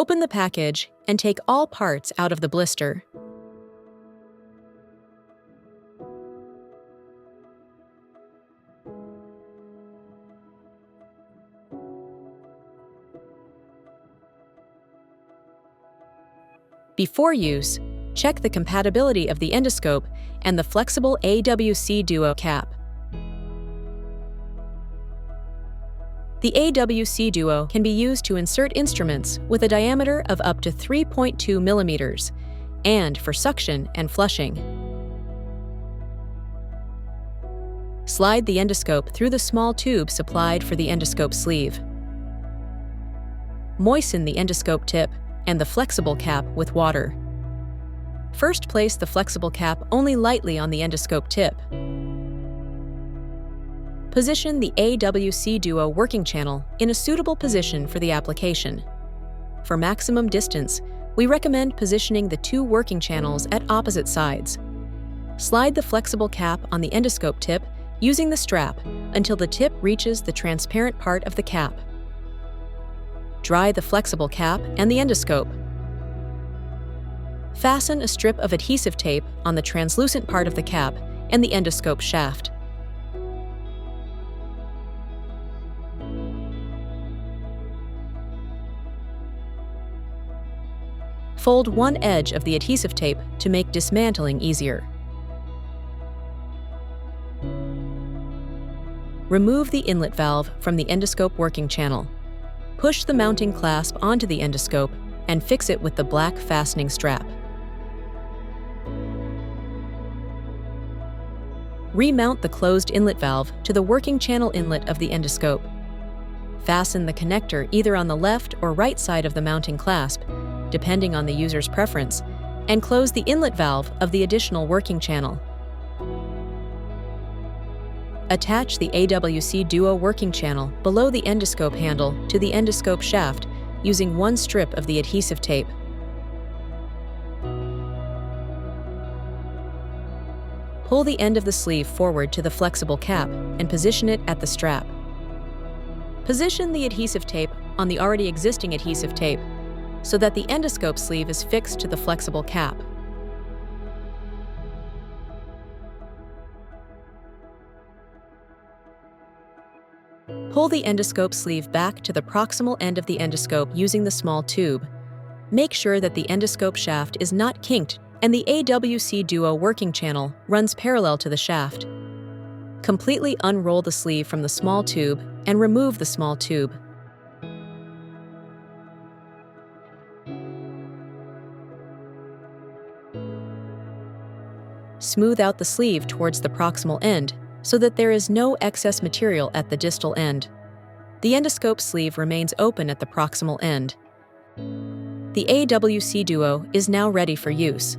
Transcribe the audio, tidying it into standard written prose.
Open the package and take all parts out of the blister. Before use, check the compatibility of the endoscope and the flexible AWC Duo cap. The AWC Duo can be used to insert instruments with a diameter of up to 3.2 millimeters and for suction and flushing. Slide the endoscope through the small tube supplied for the endoscope sleeve. Moisten the endoscope tip and the flexible cap with water. First, place the flexible cap only lightly on the endoscope tip. Position the AWC Duo working channel in a suitable position for the application. For maximum distance, we recommend positioning the two working channels at opposite sides. Slide the flexible cap on the endoscope tip using the strap until the tip reaches the transparent part of the cap. Dry the flexible cap and the endoscope. Fasten a strip of adhesive tape on the translucent part of the cap and the endoscope shaft. Fold one edge of the adhesive tape to make dismantling easier. Remove the inlet valve from the endoscope working channel. Push the mounting clasp onto the endoscope and fix it with the black fastening strap. Remount the closed inlet valve to the working channel inlet of the endoscope. Fasten the connector either on the left or right side of the mounting clasp, depending on the user's preference, and close the inlet valve of the additional working channel. Attach the AWC Duo working channel below the endoscope handle to the endoscope shaft using one strip of the adhesive tape. Pull the end of the sleeve forward to the flexible cap and position it at the strap. Position the adhesive tape on the already existing adhesive tape so that the endoscope sleeve is fixed to the flexible cap. Pull the endoscope sleeve back to the proximal end of the endoscope using the small tube. Make sure that the endoscope shaft is not kinked and the AWC Duo working channel runs parallel to the shaft. Completely unroll the sleeve from the small tube and remove the small tube. Smooth out the sleeve towards the proximal end so that there is no excess material at the distal end. The endoscope sleeve remains open at the proximal end. The AWC Duo is now ready for use.